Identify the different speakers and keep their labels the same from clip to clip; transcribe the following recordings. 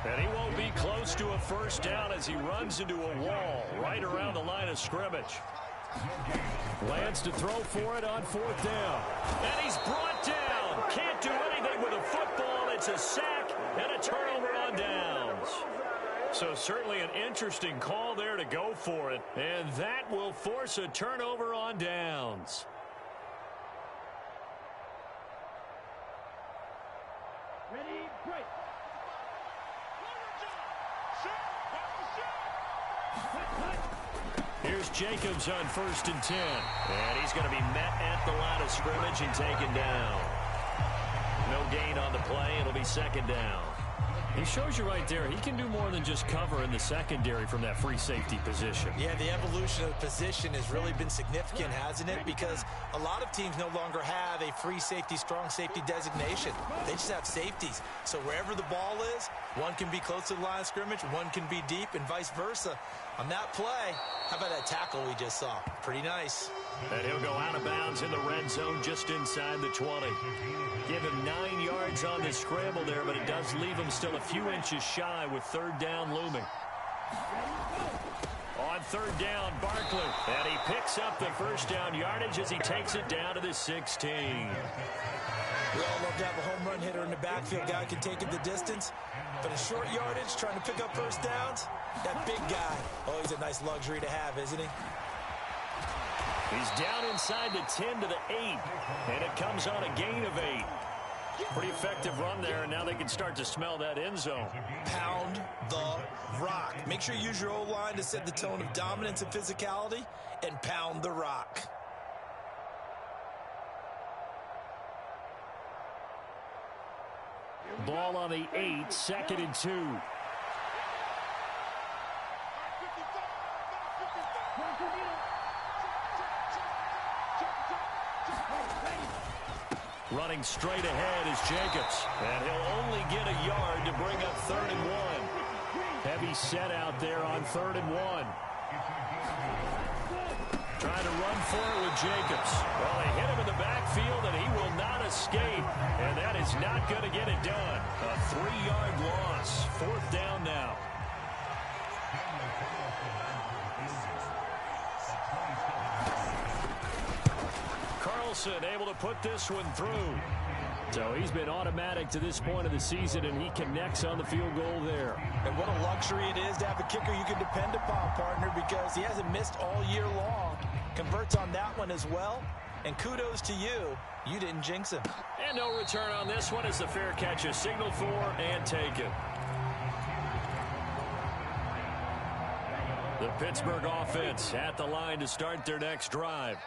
Speaker 1: And he won't be close to a first down as he runs into a wall right around the line of scrimmage. Lands to throw for it on 4th down. And he's brought down. Can't do anything with a football. It's a sack and a turnover on downs. So certainly an interesting call there to go for it. And that will force a turnover on downs.
Speaker 2: Ready, break.
Speaker 1: Here's Jacobs on 1st and 10. And he's going to be met at the line of scrimmage and taken down. No gain on the play. It'll be 2nd down. He shows you right there, he can do more than just cover in the secondary from that free safety position.
Speaker 3: Yeah, the evolution of the position has really been significant, hasn't it? Because a lot of teams no longer have a free safety, strong safety designation. They just have safeties. So wherever the ball is, one can be close to the line of scrimmage, one can be deep, and vice versa. On that play, how about that tackle we just saw? Pretty nice.
Speaker 1: And he'll go out of bounds in the red zone just inside the 20. Give him 9 yards on the scramble there, but it does leave him still a few inches shy with 3rd down looming. On 3rd down, Barkley. And he picks up the first down yardage as he takes it down to the 16.
Speaker 3: We all love to have a home run hitter in the backfield. Guy can take it the distance. But in short yardage, trying to pick up first downs, that big guy, oh, he's a nice luxury to have, isn't he?
Speaker 1: He's down inside the 10 to the 8, and it comes on a gain of 8. Pretty effective run there, and now they can start to smell that end zone.
Speaker 3: Pound the rock. Make sure you use your O-line to set the tone of dominance and physicality, and pound the rock.
Speaker 1: Ball on the 8, 2nd and 2. Running straight ahead is Jacobs. And he'll only get a yard to bring up 3rd and 1. Heavy set out there on 3rd and 1. Trying to run for it with Jacobs. Well, they hit him in the backfield, and he will not escape. And that is not going to get it done. A 3-yard loss. 4th down now. Carlson able to put this one through. So he's been automatic to this point of the season, and he connects on the field goal there.
Speaker 3: And what a luxury it is to have a kicker you can depend upon, partner, because he hasn't missed all year long. Converts on that one as well. And kudos to you. You didn't jinx him.
Speaker 1: And no return on this one as the fair catch is signaled for and taken. The Pittsburgh offense at the line to start their next drive.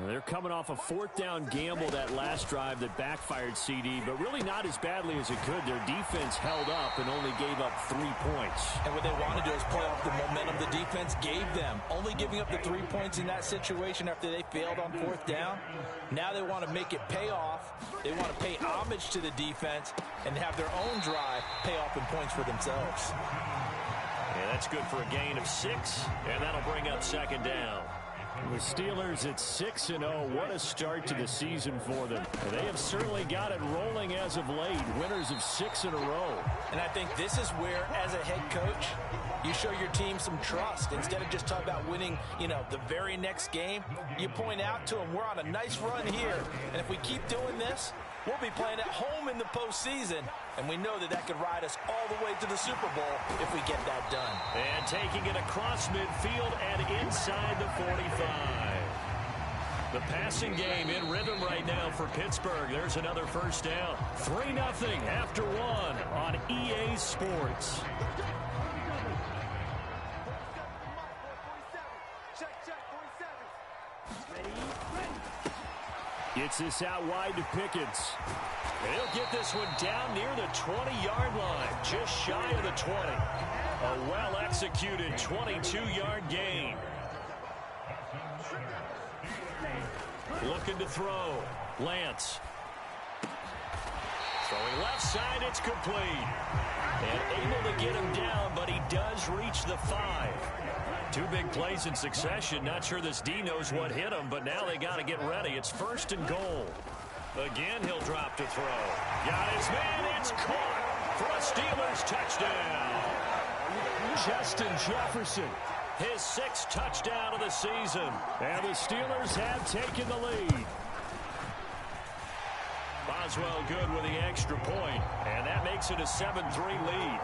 Speaker 1: They're coming off a 4th down gamble that last drive that backfired, CD, but really not as badly as it could. Their defense held up and only gave up 3 points.
Speaker 3: And what they want to do is play off the momentum the defense gave them. Only giving up the 3 points in that situation after they failed on 4th down. Now they want to make it pay off. They want to pay homage to the defense and have their own drive pay off in points for themselves.
Speaker 1: Yeah, that's good for a gain of 6, and that'll bring up 2nd down. The Steelers at 6-0. What a start to the season for them. They have certainly got it rolling as of late. Winners of 6 in a row.
Speaker 3: And I think this is where, as a head coach, you show your team some trust. Instead of just talking about winning, the very next game, you point out to them, we're on a nice run here. And if we keep doing this, we'll be playing at home in the postseason. And we know that could ride us all the way to the Super Bowl if we get that done.
Speaker 1: And taking it across midfield and inside the 45. The passing game in rhythm right now for Pittsburgh. There's another first down. 3-0 after 1 on EA Sports. Gets this out wide to Pickens. And he'll get this one down near the 20-yard line, just shy of the 20. A well-executed 22-yard gain. Looking to throw. Lance. Throwing left side, it's complete. And able to get him down, but he does reach the 5. 2 big plays in succession. Not sure this D knows what hit him, but now they got to get ready. It's 1st and goal. Again, he'll drop to throw. Got his man. It's caught for a Steelers touchdown. Justin Jefferson. His 6th touchdown of the season. And the Steelers have taken the lead. Boswell good with the extra point, and that makes it a 7-3 lead.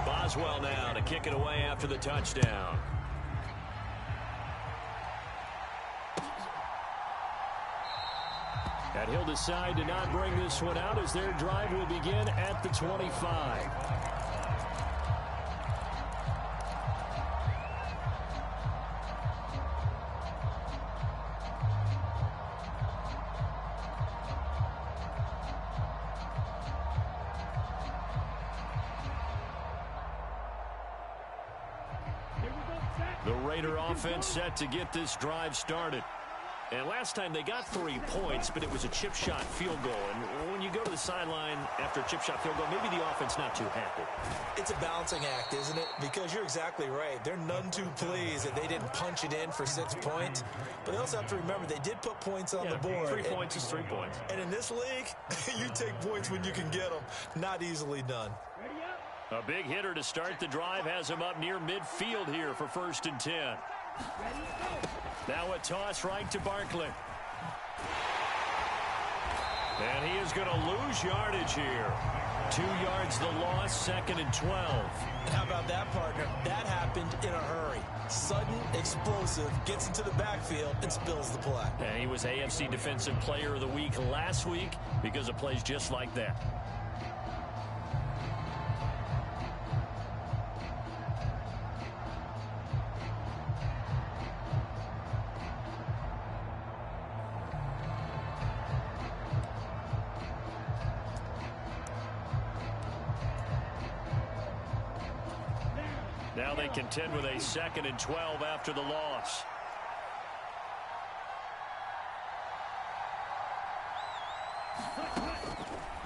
Speaker 1: Boswell now to kick it away after the touchdown. And he'll decide to not bring this one out as their drive will begin at the 25. The Raider offense set to get this drive started. And last time they got 3 points, but it was a chip shot field goal. And when you go to the sideline after a chip shot field goal, maybe the offense not too happy.
Speaker 3: It's a balancing act, isn't it? Because you're exactly right. They're none too pleased that they didn't punch it in for 6 points. But they also have to remember they did put points on the board.
Speaker 1: 3 points is 3 points.
Speaker 3: And in this league, you take points when you can get them. Not easily done.
Speaker 1: A big hitter to start the drive has him up near midfield here for 1st and 10. Now a toss right to Barkley. And he is going to lose yardage here. 2 yards the loss, 2nd and 12.
Speaker 3: How about that, partner? That happened in a hurry. Sudden, explosive, gets into the backfield and spills the play.
Speaker 1: And he was AFC Defensive Player of the Week last week because of plays just like that. Now they contend with a 2nd and 12 after the loss.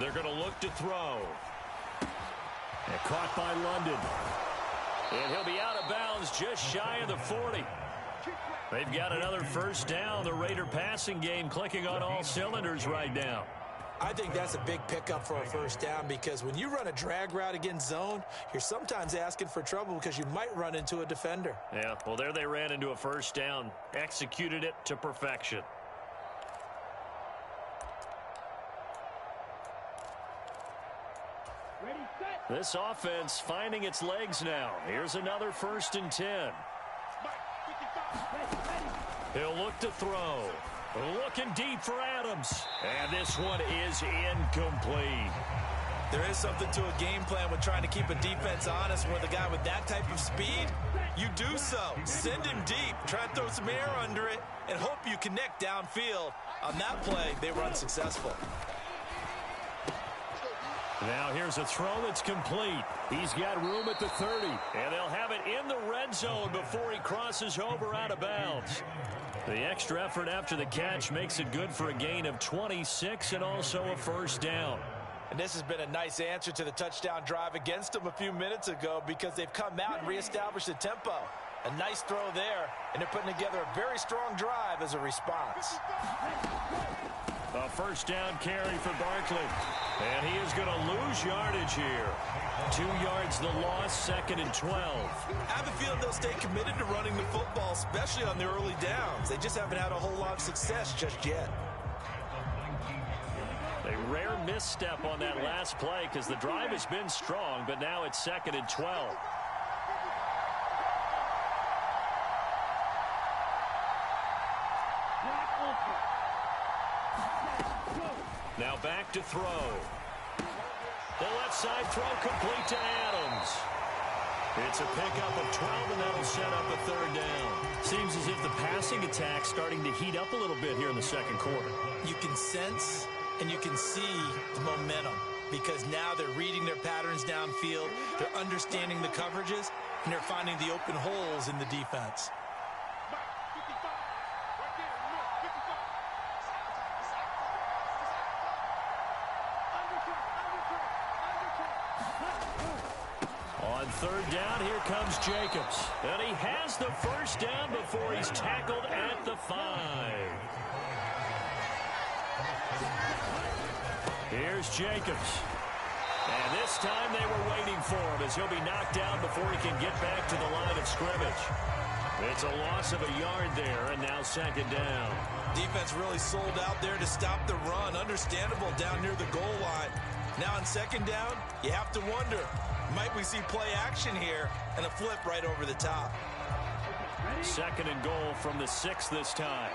Speaker 1: They're going to look to throw. And caught by London. And he'll be out of bounds just shy of the 40. They've got another 1st down. The Raider passing game clicking on all cylinders right now.
Speaker 3: I think that's a big pickup for a 1st down because when you run a drag route against zone, you're sometimes asking for trouble because you might run into a defender.
Speaker 1: Yeah, well, there they ran into a 1st down. Executed it to perfection. This offense finding its legs now. Here's another 1st and 10. He'll look to throw. Looking deep for Adams. And this one is incomplete.
Speaker 3: There is something to a game plan with trying to keep a defense honest with a guy with that type of speed. You do so. Send him deep. Try to throw some air under it and hope you connect downfield. On that play, they were unsuccessful.
Speaker 1: Now here's a throw that's complete. He's got room at the 30. And they'll have it in the red zone before he crosses over out of bounds. The extra effort after the catch makes it good for a gain of 26 and also a 1st down.
Speaker 3: And this has been a nice answer to the touchdown drive against them a few minutes ago because they've come out and reestablished the tempo. A nice throw there, and they're putting together a very strong drive as a response.
Speaker 1: A 1st down carry for Barkley. And he is going to lose yardage here. 2 yards the loss, 2nd and 12.
Speaker 3: I have a feeling they'll stay committed to running the football, especially on the early downs. They just haven't had a whole lot of success just yet.
Speaker 1: A rare misstep on that last play because the drive has been strong, but now it's 2nd and 12. Now back to throw. The left side throw complete to Adams. It's a pickup of 12, and that'll set up a 3rd down. Seems as if the passing attack's starting to heat up a little bit here in the 2nd quarter.
Speaker 3: You can sense and you can see the momentum because now they're reading their patterns downfield, they're understanding the coverages, and they're finding the open holes in the defense.
Speaker 1: On 3rd down, here comes Jacobs. And he has the 1st down before he's tackled at the 5. Here's Jacobs. And this time they were waiting for him as he'll be knocked down before he can get back to the line of scrimmage. It's a loss of a yard there, and now second down.
Speaker 3: Defense really sold out there to stop the run. Understandable down near the goal line. Now on second down, you have to wonder, might we see play action here and a flip right over the top?
Speaker 1: Second and goal from the 6 this time.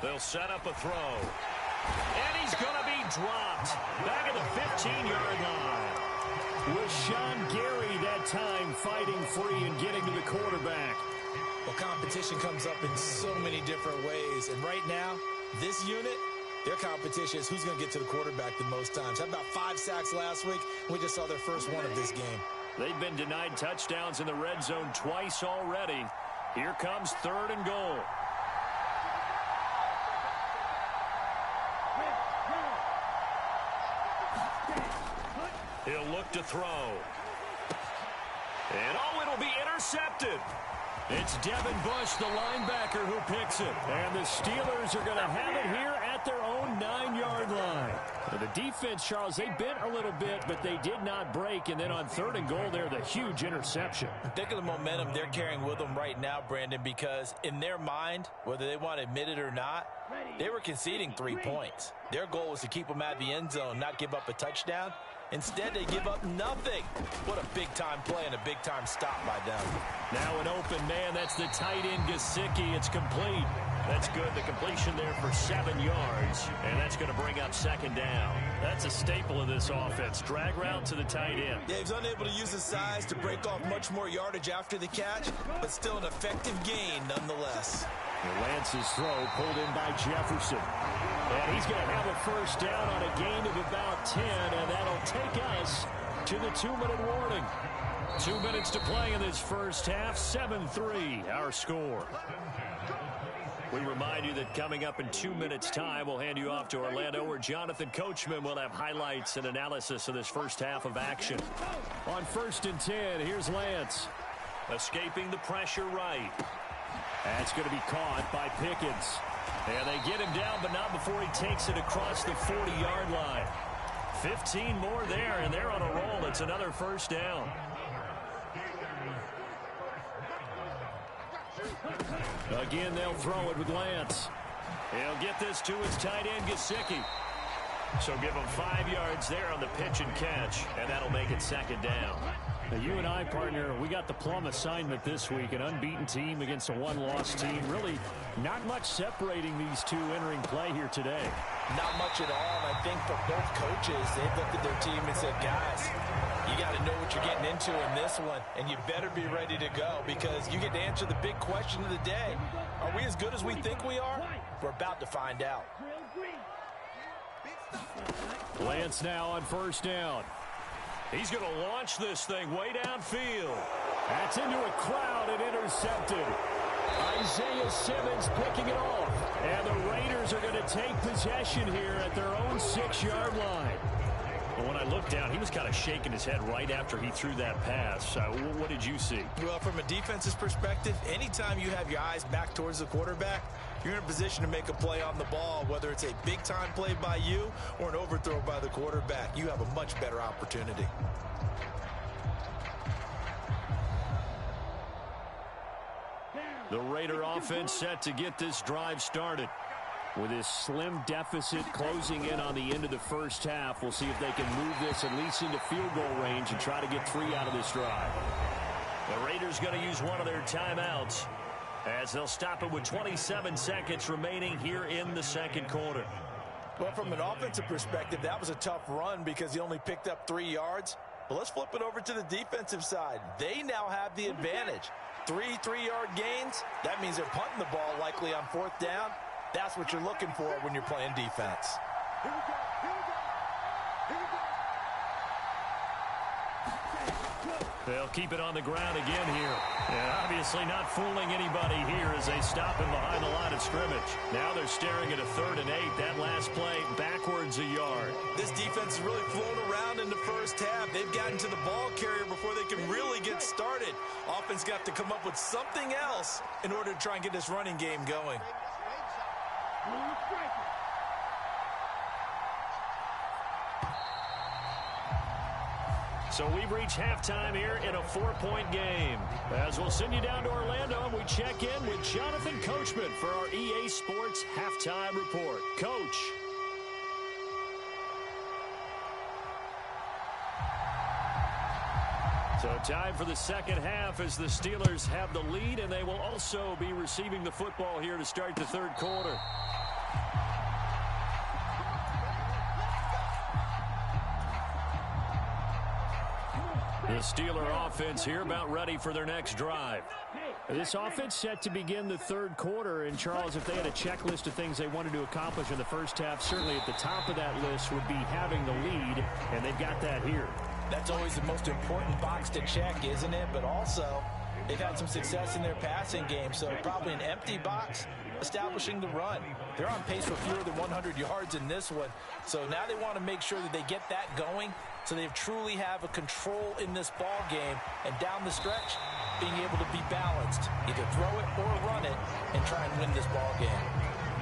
Speaker 1: They'll set up a throw. And he's going to be dropped. Back at the 15-yard line. Was Sean Gary that time fighting free and getting to the quarterback.
Speaker 3: Well, competition comes up in so many different ways. And right now, this unit, their competition is who's going to get to the quarterback the most times. How about 5 sacks last week? We just saw their first one of this game.
Speaker 1: They've been denied touchdowns in the red zone twice already. Here comes third and goal. He'll look to throw. And it'll be intercepted. It's Devin Bush, the linebacker, who picks it. And the Steelers are going to have it here at their own 9-yard line. Well, the defense, Charles, they bent a little bit, but they did not break. And then on third and goal there, the huge interception.
Speaker 3: Think of the momentum they're carrying with them right now, Brandon, because in their mind, whether they want to admit it or not, they were conceding 3 points. Their goal was to keep them out of the end zone, not give up a touchdown. Instead, they give up nothing. What a big-time play and a big-time stop by them.
Speaker 1: Now an open man. That's the tight end, Gesicki. It's complete. That's good. The completion there for 7 yards. And that's going to bring up second down. That's a staple of this offense. Drag route to the tight end.
Speaker 3: Yeah, he's unable to use his size to break off much more yardage after the catch, but still an effective gain nonetheless.
Speaker 1: Lance's throw pulled in by Jefferson. And he's going to have a first down on a gain of about 10, and that'll take us to the 2-minute warning. 2 minutes to play in this first half. 7-3, our score. We remind you that coming up in 2 minutes' time, we'll hand you off to Orlando, where Jonathan Coachman will have highlights and analysis of this first half of action. On 1st and 10, here's Lance. Escaping the pressure right. That's going to be caught by Pickens. And they get him down, but not before he takes it across the 40-yard line. 15 more there, and they're on a roll. It's another first down. Again, they'll throw it with Lance. He'll get this to his tight end, Gesicki. So give him 5 yards there on the pitch and catch, and that'll make it second down. Now, you and I, partner, we got the plum assignment this week, an unbeaten team against a one-loss team. Really not much separating these two entering play here today.
Speaker 3: Not much at all, and I think for both coaches, they've looked at their team and said, guys, you got to know what you're getting into in this one, and you better be ready to go because you get to answer the big question of the day. Are we as good as we think we are? We're about to find out.
Speaker 1: Lance now on first down. He's going to launch this thing way downfield. That's into a crowd and intercepted. Isaiah Simmons picking it off. And the Raiders are going to take possession here at their own 6-yard line. But when I looked down, he was kind of shaking his head right after he threw that pass. What did you see?
Speaker 3: Well, from a defense's perspective, anytime you have your eyes back towards the quarterback, you're in a position to make a play on the ball, whether it's a big-time play by you or an overthrow by the quarterback. You have a much better opportunity.
Speaker 1: The Raider offense set to get this drive started. With this slim deficit closing in on the end of the first half, we'll see if they can move this at least into field goal range and try to get 3 out of this drive. The Raiders going to use one of their timeouts as they'll stop it with 27 seconds remaining here in the second quarter.
Speaker 3: Well, from an offensive perspective, that was a tough run because he only picked up 3 yards. But let's flip it over to the defensive side. They now have the advantage. 3 3-yard gains. That means they're punting the ball likely on 4th down. That's what you're looking for when you're playing defense.
Speaker 2: Here we go.
Speaker 1: They'll keep it on the ground again here. And obviously not fooling anybody here as they stop him behind the line of scrimmage. Now they're staring at a 3rd and 8. That last play backwards a yard.
Speaker 3: This defense has really flown around in the first half. They've gotten to the ball carrier before they can really get started. Offense got to come up with something else in order to try and get this running game going.
Speaker 1: So we've reached halftime here in a 4-point game. As we'll send you down to Orlando, and we check in with Jonathan Coachman for our EA Sports Halftime Report. Coach. So time for the second half as the Steelers have the lead, and they will also be receiving the football here to start the 3rd quarter. The Steeler offense here about ready for their next drive. This offense set to begin the 3rd quarter. And, Charles, if they had a checklist of things they wanted to accomplish in the first half, certainly at the top of that list would be having the lead, and they've got that here.
Speaker 3: That's always the most important box to check, isn't it? But also, they've had some success in their passing game, so probably an empty box establishing the run. They're on pace for fewer than 100 yards in this one, so now they want to make sure that they get that going so they truly have a control in this ball game, and down the stretch, being able to be balanced, either throw it or run it, and try and win this ball game.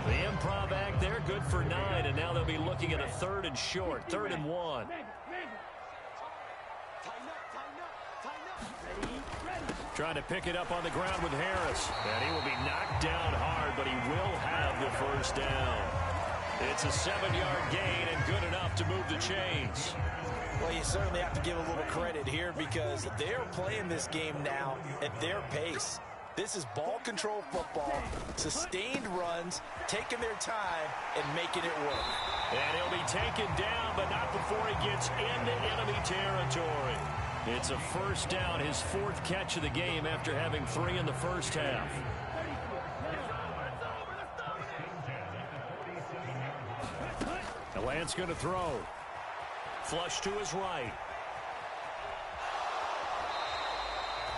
Speaker 1: The improv act there, good for 9, and now they'll be looking at a 3rd and short, 3rd and 1. Trying to pick it up on the ground with Harris. And he will be knocked down hard, but he will have the first down. It's a 7-yard gain and good enough to move the chains.
Speaker 3: Well, you certainly have to give a little credit here because they're playing this game now at their pace. This is ball control football, sustained runs, taking their time, and making it work.
Speaker 1: And he'll be taken down, but not before he gets into enemy territory. It's a first down, his 4th catch of the game after having 3 in the first half. Lance going to throw. Flush to his right.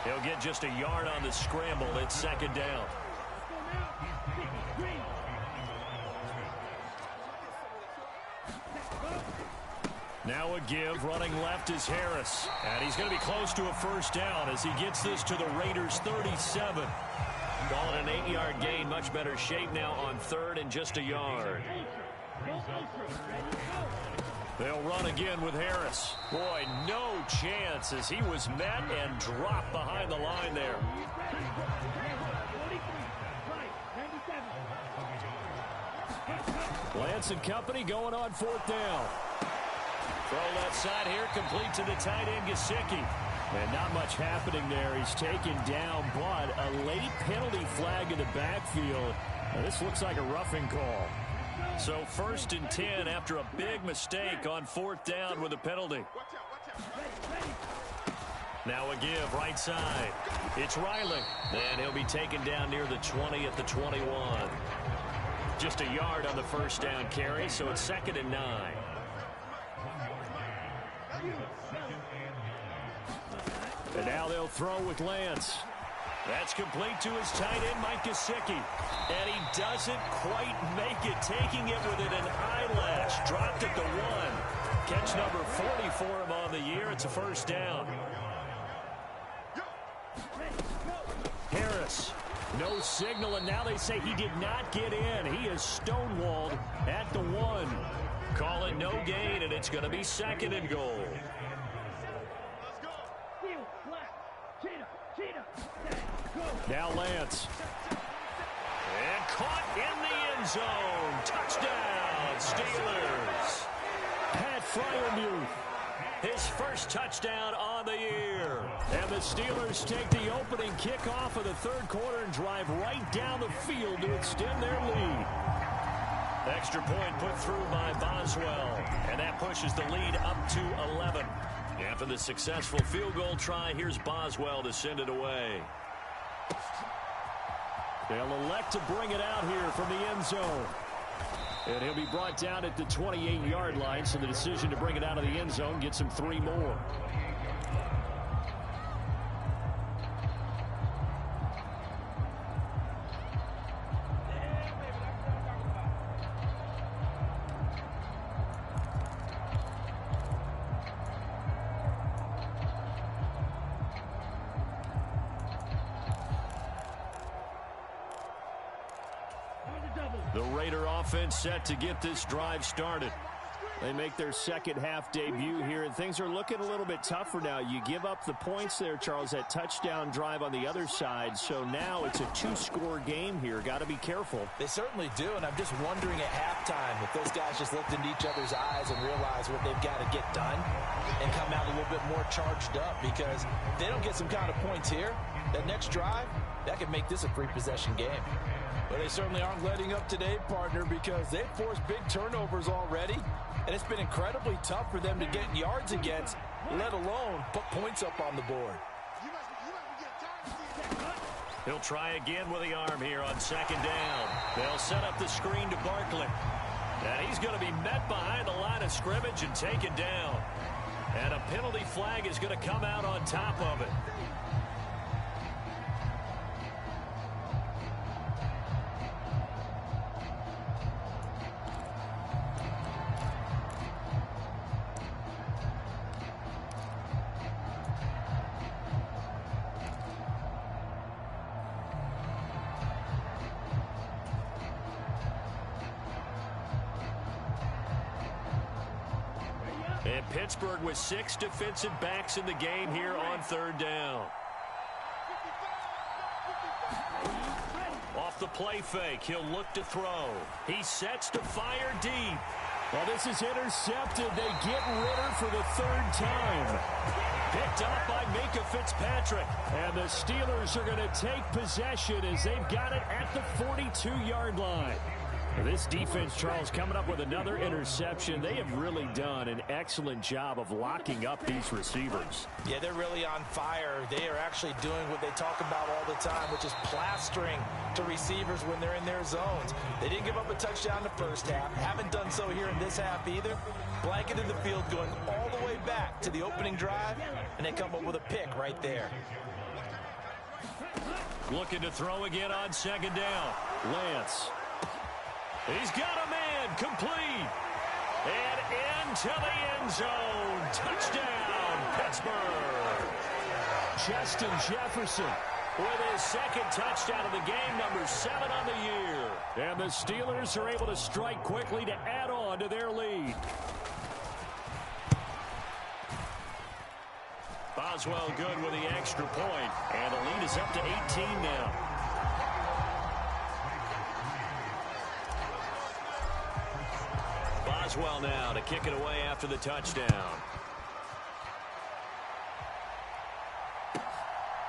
Speaker 1: He'll get just a yard on the scramble. It's 2nd down. Now a give, running left is Harris. And he's going to be close to a first down as he gets this to the Raiders' 37. Call it an 8-yard gain, much better shape now on 3rd and just a yard. They'll run again with Harris. Boy, no chance as he was met and dropped behind the line there. Lance and company going on 4th down. Throw left side here, complete to the tight end, Gesicki. And not much happening there. He's taken down, but a late penalty flag in the backfield. Now, this looks like a roughing call. So 1st and 10 after a big mistake on 4th down with a penalty. Now a give, right side. It's Riley. And he'll be taken down near the 20 at the 21. Just a yard on the first down carry, so it's 2nd and 9. And now they'll throw with Lance. That's complete to his tight end, Mike Gesicki. And he doesn't quite make it, taking it within an eyelash. Dropped at the 1. Catch number 40 for him on the year. It's a first down. Harris, no signal, and now they say he did not get in. He is stonewalled at the 1. Call it no gain, and it's going to be 2nd and goal. Now Lance. And caught in the end zone. Touchdown, Steelers. Pat Freiermuth, his first touchdown on the year. And the Steelers take the opening kickoff of the 3rd quarter and drive right down the field to extend their lead. Extra point put through by Boswell. And that pushes the lead up to 11. After the successful field goal try, here's Boswell to send it away. They'll elect to bring it out here from the end zone. And he'll be brought down at the 28-yard line, so the decision to bring it out of the end zone gets him 3 more. The Raider offense set to get this drive started. They make their second half debut here, and things are looking a little bit tougher now. You give up the points there, Charles, that touchdown drive on the other side. So now it's a two-score game here. Got to be careful.
Speaker 3: They certainly do, and I'm just wondering at halftime if those guys just looked into each other's eyes and realized what they've got to get done and come out a little bit more charged up, because if they don't get some kind of points here, that next drive, that could make this a free-possession game. But they certainly aren't letting up today, partner, because they've forced big turnovers already. And it's been incredibly tough for them to get yards against, let alone put points up on the board.
Speaker 1: He'll try again with the arm here on second down. They'll set up the screen to Barkley. And he's going to be met behind the line of scrimmage and taken down. And a penalty flag is going to come out on top of it. And Pittsburgh with 6 defensive backs in the game here on third down. Off the play fake, he'll look to throw. He sets to fire deep. Well, this is intercepted. They get Ritter for the third time. Picked up by Minka Fitzpatrick. And the Steelers are going to take possession as they've got it at the 42-yard line. This defense, Charles, coming up with another interception. They have really done an excellent job of locking up these receivers.
Speaker 3: Yeah, they're really on fire. They are actually doing what they talk about all the time, which is plastering to receivers when they're in their zones. They didn't give up a touchdown in the first half. Haven't done so here in this half either. Blanketed the field going all the way back to the opening drive, and they come up with a pick right there.
Speaker 1: Looking to throw again on second down. Lance. He's got a man, complete, and into the end zone. Touchdown, Pittsburgh. Justin Jefferson with his second touchdown of the game, number 7 on the year. And the Steelers are able to strike quickly to add on to their lead. Boswell good with the extra point, and the lead is up to 18 now. Boswell now to kick it away after the touchdown.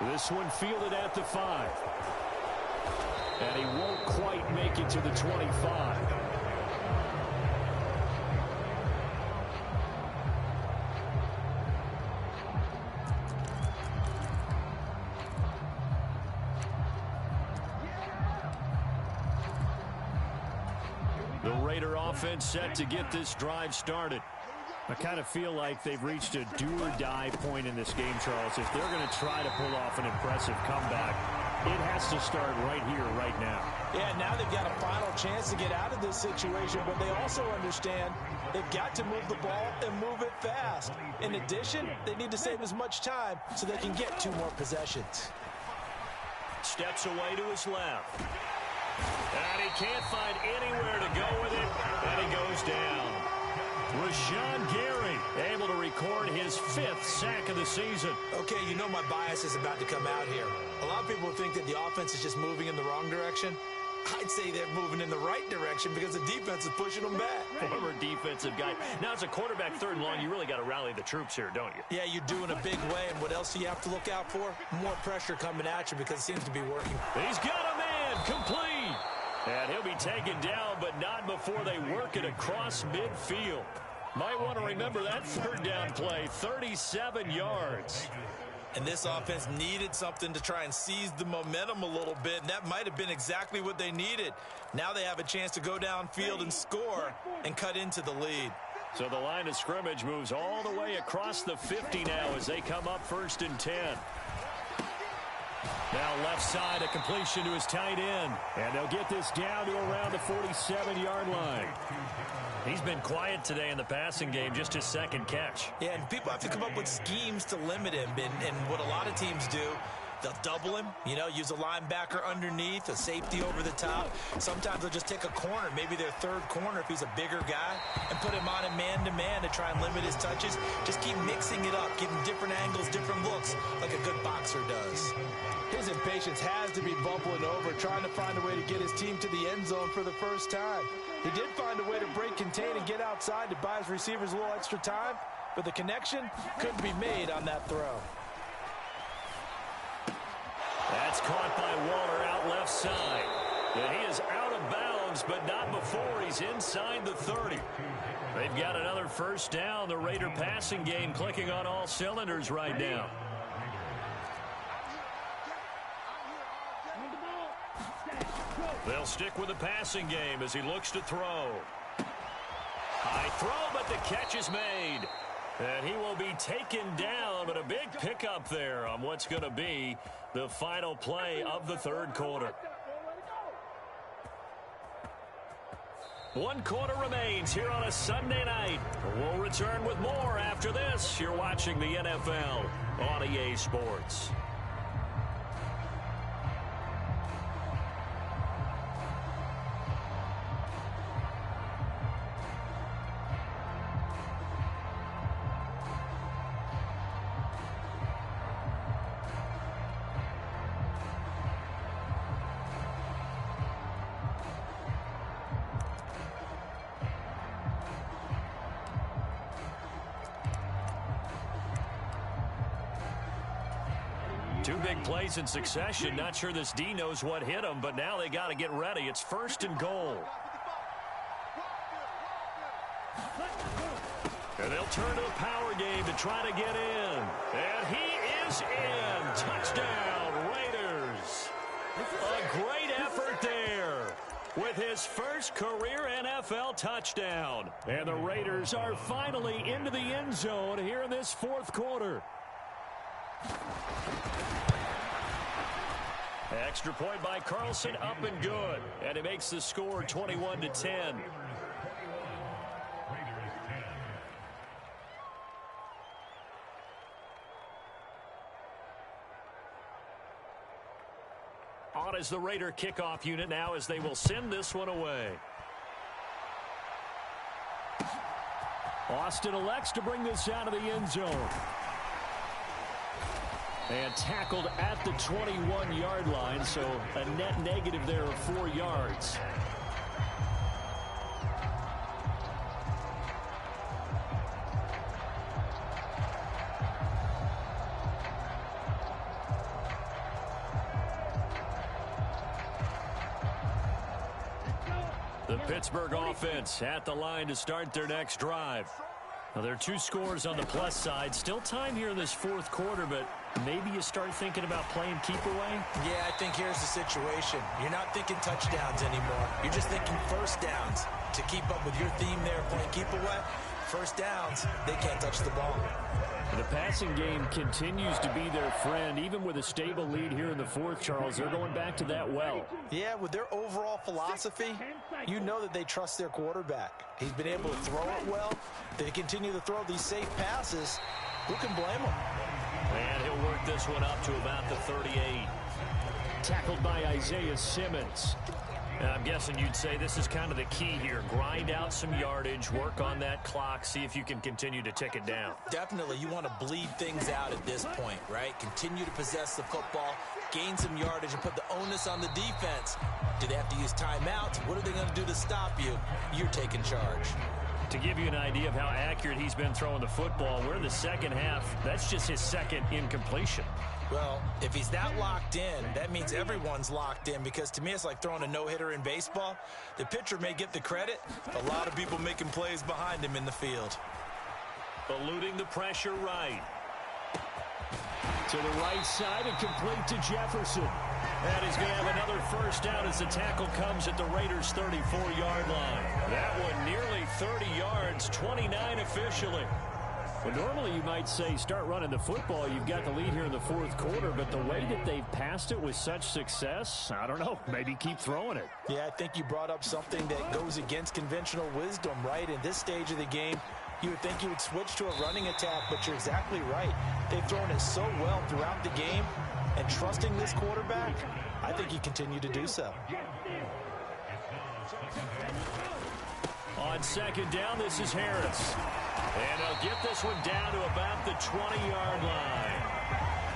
Speaker 1: This one fielded at the 5. And he won't quite make it to the 25. The Raider offense set to get this drive started. I kind of feel like they've reached a do-or-die point in this game, Charles. If they're going to try to pull off an impressive comeback, it has to start right here, right now.
Speaker 3: Yeah, now they've got a final chance to get out of this situation, but they also understand they've got to move the ball and move it fast. In addition, they need to save as much time so they can get 2 more possessions.
Speaker 1: Steps away to his left. And he can't find anywhere to go with it, and he goes down. Rashawn Gary able to record his 5th sack of the season.
Speaker 3: Okay, you know my bias is about to come out here. A lot of people think that the offense is just moving in the wrong direction. I'd say they're moving in the right direction because the defense is pushing them back.
Speaker 1: Former defensive guy. Now, as a quarterback, 3rd and long, you really got to rally the troops here, don't you?
Speaker 3: Yeah, you do in a big way. And what else do you have to look out for? More pressure coming at you because it seems to be working.
Speaker 1: He's got a man, complete. And he'll be taken down, but not before they work it across midfield. Might want to remember that 3rd down play, 37 yards.
Speaker 3: And this offense needed something to try and seize the momentum a little bit, and that might have been exactly what they needed. Now they have a chance to go downfield and score and cut into the lead.
Speaker 1: So the line of scrimmage moves all the way across the 50 now as they come up 1st and 10. Now left side, a completion to his tight end. And they'll get this down to around the 47-yard line. He's been quiet today in the passing game, just his 2nd catch.
Speaker 3: Yeah, and people have to come up with schemes to limit him. And what a lot of teams do, They'll double him, you know, use a linebacker underneath, a safety over the top. Sometimes they'll just take a corner, maybe their third corner if he's a bigger guy, and put him on a man-to-man to try and limit his touches. Just keep mixing it up, give him different angles, different looks, like a good boxer does.
Speaker 4: His impatience has to be bubbling over, trying to find a way to get his team to the end zone for the first time. He did find a way to break contain and get outside to buy his receivers a little extra time, but the connection couldn't be made on that throw.
Speaker 1: That's caught by Waller out left side. And he is out of bounds, but not before he's inside the 30. They've got another first down. The Raider passing game clicking on all cylinders right now. They'll stick with the passing game as he looks to throw. High throw, but the catch is made. And he will be taken down, but a big pickup there on what's going to be the final play of the third quarter. 1 quarter remains here on a Sunday night. We'll return with more after this. You're watching the NFL on EA Sports. Two big plays in succession. Not sure this D knows what hit him, but now they got to get ready. It's 1st and goal. And they'll turn to the power game to try to get in. And he is in. Touchdown, Raiders. A great effort there with his first career NFL touchdown. And the Raiders are finally into the end zone here in this 4th quarter. Extra point by Carlson, up and good. And it makes the score 21-10. On is the Raider kickoff unit now as they will send this one away. Austin elects to bring this out of the end zone. And tackled at the 21-yard line, so a net negative there of 4 yards. The Pittsburgh offense at the line to start their next drive. Now, there are 2 scores on the plus side. Still time here in this 4th quarter, but maybe you start thinking about playing keep away?
Speaker 3: Yeah, I think here's the situation. You're not thinking touchdowns anymore. You're just thinking first downs. To keep up with your theme there, playing keep away, first downs, they can't touch the ball.
Speaker 1: The passing game continues to be their friend. Even with a stable lead here in the 4th, Charles, they're going back to that well.
Speaker 3: Yeah, with their overall philosophy, you know that they trust their quarterback. He's been able to throw it well. They continue to throw these safe passes. Who can blame them?
Speaker 1: And he'll work this one up to about the 38. Tackled by Isaiah Simmons. And I'm guessing you'd say this is kind of the key here. Grind out some yardage, work on that clock, see if you can continue to tick it down.
Speaker 3: Definitely. You want to bleed things out at this point, right? Continue to possess the football, gain some yardage, and put the onus on the defense. Do they have to use timeouts? What are they going to do to stop you? You're taking charge.
Speaker 1: To give you an idea of how accurate he's been throwing the football, we're in the second half. That's just his second incompletion.
Speaker 3: Well, if he's that locked in, that means everyone's locked in, because to me it's like throwing a no-hitter in baseball. The pitcher may get the credit, a lot of people making plays behind him in the field.
Speaker 1: Eluding the pressure right. To the right side and complete to Jefferson. And he's going to have another first down as the tackle comes at the Raiders' 34-yard line. That one nearly 30 yards, 29 officially. Well, normally you might say start running the football. You've got the lead here in the 4th quarter, but the way that they've passed it with such success, I don't know, maybe keep throwing it.
Speaker 4: Yeah, I think you brought up something that goes against conventional wisdom, right? In this stage of the game, You would think you would switch to a running attack, but you're exactly right. They've thrown it so well throughout the game, and trusting this quarterback, I think you continue to do so.
Speaker 1: On second down, this is Harris. And he'll get this one down to about the 20-yard line.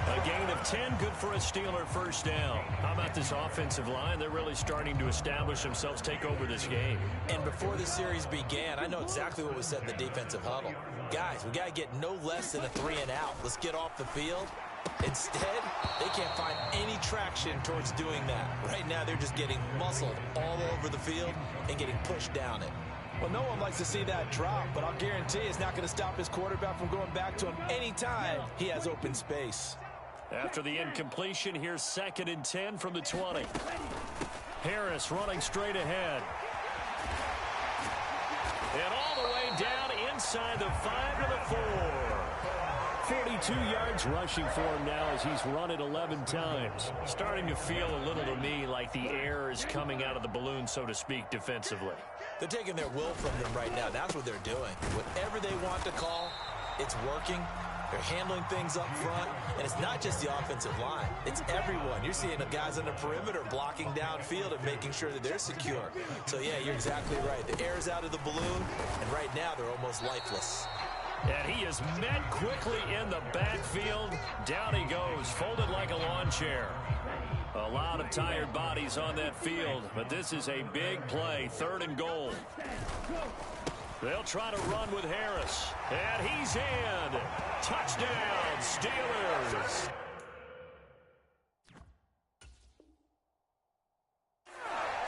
Speaker 1: A gain of 10, good for a Steeler first down. How about this offensive line? They're really starting to establish themselves, take over this game.
Speaker 3: And before the series began, I know exactly what was said in the defensive huddle. Guys, we got to get no less than a 3-and-out. Let's get off the field. Instead, they can't find any traction towards doing that. Right now, they're just getting muscled all over the field and getting pushed down it.
Speaker 4: Well, no one likes to see that drop, but I'll guarantee it's not going to stop his quarterback from going back to him anytime he has open space.
Speaker 1: After the incompletion, here's 2nd and 10 from the 20. Harris running straight ahead. And all the way down inside the 5 to the 4. 42 yards rushing for him now as he's run it 11 times. Starting to feel a little to me like the air is coming out of the balloon, so to speak, defensively.
Speaker 3: They're taking their will from them right now. That's what they're doing. Whatever they want to call, it's working. They're handling things up front, and it's not just the offensive line. It's everyone. You're seeing the guys on the perimeter blocking downfield and making sure that they're secure. So, yeah, you're exactly right. The air's out of the balloon, and right now they're almost lifeless.
Speaker 1: And he is met quickly in the backfield. Down he goes, folded like a lawn chair. A lot of tired bodies on that field, but this is a big play, 3rd and goal. They'll try to run with Harris, and he's in. Touchdown, Steelers.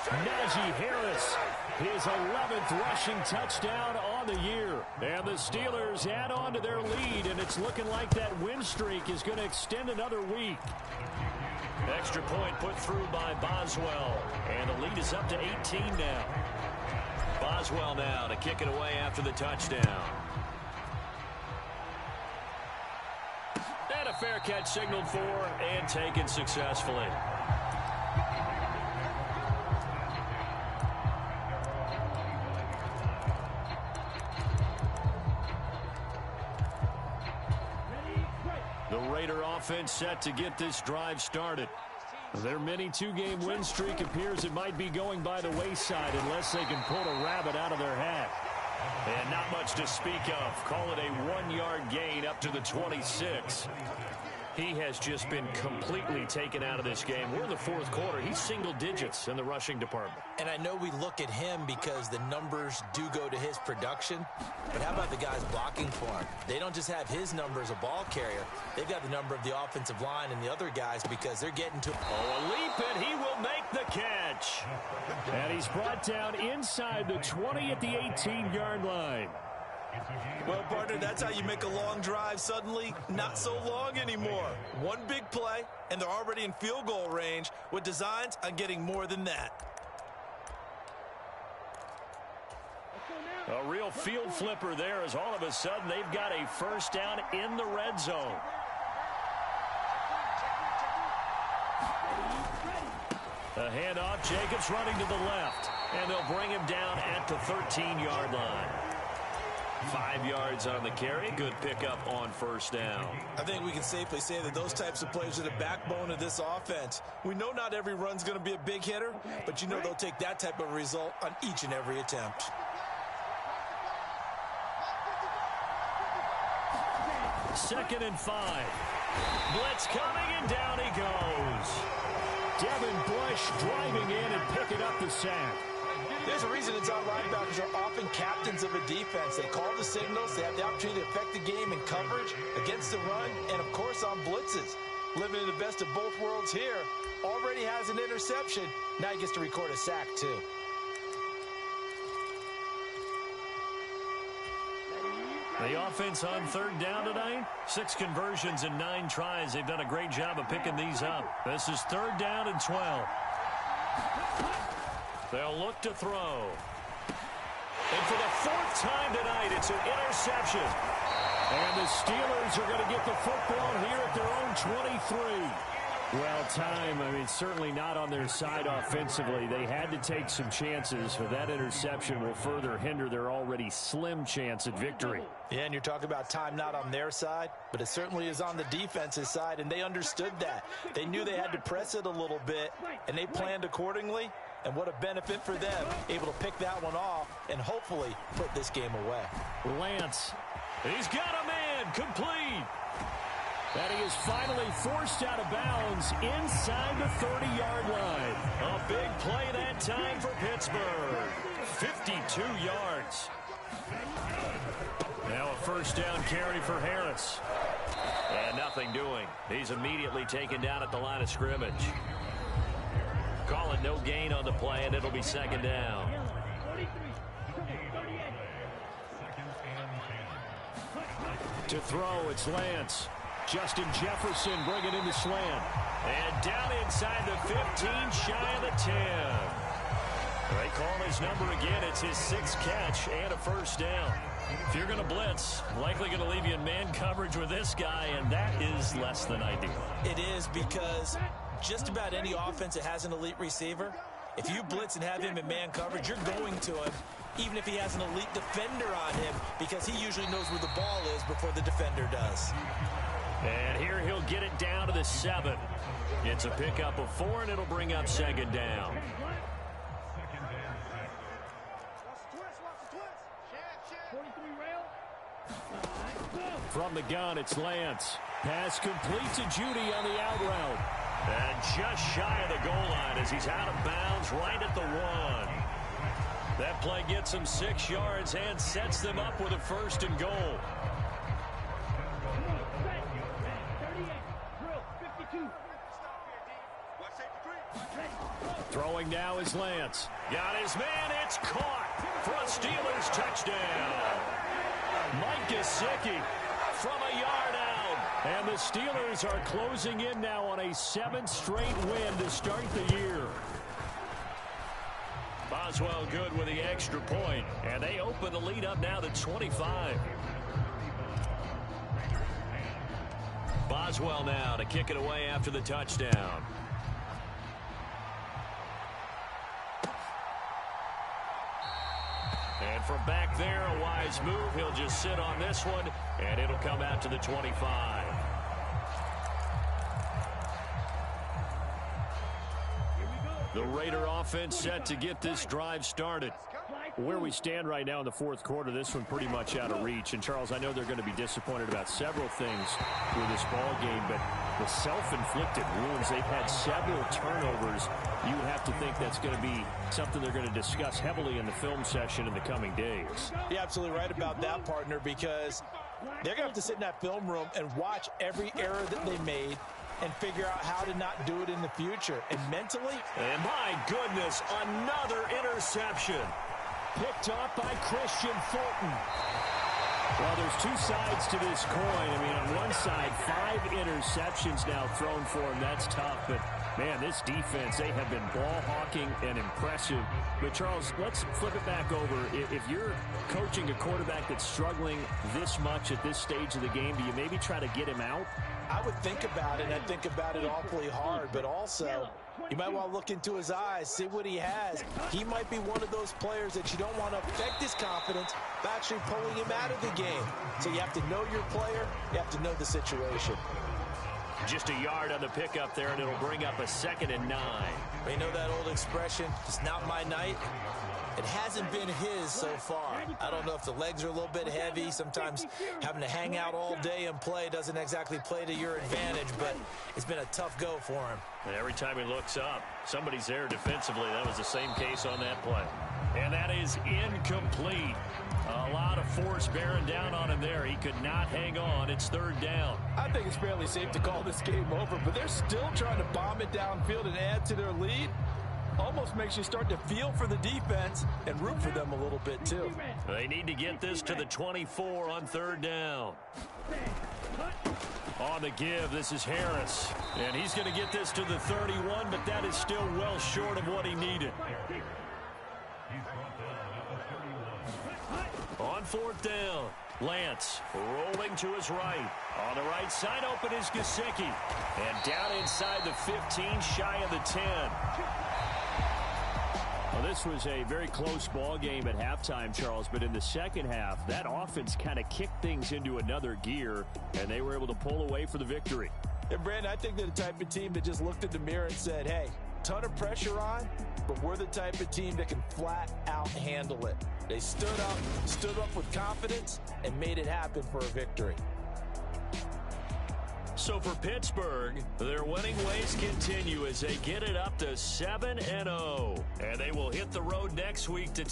Speaker 1: Najee Harris, his 11th rushing touchdown on the year. And the Steelers add on to their lead, and it's looking like that win streak is going to extend another week. Extra point put through by Boswell, and the lead is up to 18 now. Boswell now to kick it away after the touchdown. And a fair catch signaled for and taken successfully. The Raider offense set to get this drive started. Their mini 2-game win streak appears it might be going by the wayside unless they can pull a rabbit out of their hat. And not much to speak of. Call it a 1-yard gain up to the 26. He has just been completely taken out of this game. We're in the 4th quarter. He's single digits in the rushing department.
Speaker 3: And I know we look at him because the numbers do go to his production. But how about the guys blocking for him? They don't just have his number as a ball carrier. They've got the number of the offensive line and the other guys because they're getting to...
Speaker 1: Oh, a leap, and he will make the catch. And he's brought down inside the 20 at the 18-yard line.
Speaker 4: Well, partner, that's how you make a long drive suddenly not so long anymore. One big play, and they're already in field goal range with designs on getting more than that.
Speaker 1: A real field flipper there as all of a sudden they've got a first down in the red zone. A handoff, Jacobs running to the left, and they'll bring him down at the 13-yard line. 5 yards on the carry. Good pickup on first down.
Speaker 4: I think we can safely say that those types of plays are the backbone of this offense. We know not every run's going to be a big hitter, but you know they'll take that type of result on each and every attempt.
Speaker 1: Second and 5. Blitz coming, and down he goes. Devin Bush driving in and picking up the sack.
Speaker 4: There's a reason inside linebackers are often captains of a defense. They call the signals. They have the opportunity to affect the game in coverage, against the run, and, of course, on blitzes. Living in the best of both worlds here. Already has an interception. Now he gets to record a sack, too.
Speaker 1: The offense on third down tonight. 6 conversions in 9 tries. They've done a great job of picking these up. This is 3rd down and 12. They'll look to throw. And for the 4th time tonight, it's an interception. And the Steelers are going to get the football here at their own 23. Well, time, I mean, certainly not on their side offensively. They had to take some chances, but that interception will further hinder their already slim chance at victory.
Speaker 3: Yeah, and you're talking about time not on their side, but it certainly is on the defense's side, and they understood that. They knew they had to press it a little bit, and they planned accordingly, and what a benefit for them, able to pick that one off and hopefully put this game away.
Speaker 1: Lance, he's got a man, complete. And he is finally forced out of bounds inside the 30-yard line. A big play that time for Pittsburgh. 52 yards. Now a first down carry for Harris. And nothing doing. He's immediately taken down at the line of scrimmage. Calling no gain on the play, and it'll be second down. To throw, it's Lance. Justin Jefferson bringing in the slant. And down inside the 15, shy of the 10. They call his number again. It's his 6th catch and a first down. If you're going to blitz, likely going to leave you in man coverage with this guy, and that is less than ideal.
Speaker 3: It is, because just about any offense that has an elite receiver, if you blitz and have him in man coverage, you're going to him, even if he has an elite defender on him, because he usually knows where the ball is before the defender does.
Speaker 1: And here he'll get it down to the 7. It's a pickup of 4, and it'll bring up second down. From the gun, it's Lance. Pass complete to Judy on the out route. And just shy of the goal line as he's out of bounds right at the 1. That play gets him 6 yards and sets them up with a first and goal. Throwing now is Lance. Got his man. It's caught for a Steelers touchdown. Mike Gesicki from a yard out. And the Steelers are closing in now on a 7th straight win to start the year. Boswell good with the extra point. And they open the lead up now to 25. Boswell now to kick it away after the touchdown. And from back there, a wise move. He'll just sit on this one, and it'll come out to the 25. The Raider offense set to get this drive started. Where we stand right now in the 4th quarter, this one pretty much out of reach. And, Charles, I know they're going to be disappointed about several things with this ball game, but the self-inflicted wounds, they've had several turnovers. You have to think that's going to be something they're going to discuss heavily in the film session in the coming days.
Speaker 3: You're absolutely right about that, partner, because they're going to have to sit in that film room and watch every error that they made and figure out how to not do it in the future. And mentally...
Speaker 1: And my goodness, another interception. Picked off by Christian Fulton. Well, there's 2 sides to this coin. I mean, on one side, 5 interceptions now thrown for him. That's tough. But, man, this defense, they have been ball hawking and impressive. But, Charles, let's flip it back over. If you're coaching a quarterback that's struggling this much at this stage of the game, do you maybe try to get him out?
Speaker 3: I would think about it, and I think about it awfully hard. But also, you might want to look into his eyes, see what he has. He might be one of those players that you don't want to affect his confidence by actually pulling him out of the game. So you have to know your player. You have to know the situation.
Speaker 1: Just a yard on the pickup there, and it'll bring up a 2nd and 9.
Speaker 3: You know that old expression, it's not my night? It hasn't been his so far. I don't know if the legs are a little bit heavy. Sometimes having to hang out all day and play doesn't exactly play to your advantage, but it's been a tough go for him.
Speaker 1: And every time he looks up, somebody's there defensively. That was the same case on that play. And that is incomplete. A lot of force bearing down on him there. He could not hang on. It's 3rd down.
Speaker 4: I think it's fairly safe to call this game over, but they're still trying to bomb it downfield and add to their lead. Almost makes you start to feel for the defense and root for them a little bit, too.
Speaker 1: They need to get this to the 24 on 3rd down. On the give, this is Harris. And he's going to get this to the 31, but that is still well short of what he needed. On 4th down. Lance rolling to his right. On the right side open is Gesicki. And down inside the 15, shy of the 10. Well, this was a very close ball game at halftime, Charles, but in the second half, that offense kind of kicked things into another gear, and they were able to pull away for the victory.
Speaker 4: And, Brandon, I think they're the type of team that just looked in the mirror and said, hey, ton of pressure on, but we're the type of team that can flat out handle it. They stood up with confidence, and made it happen for a victory.
Speaker 1: So for Pittsburgh, their winning ways continue as they get it up to 7-0. And they will hit the road next week to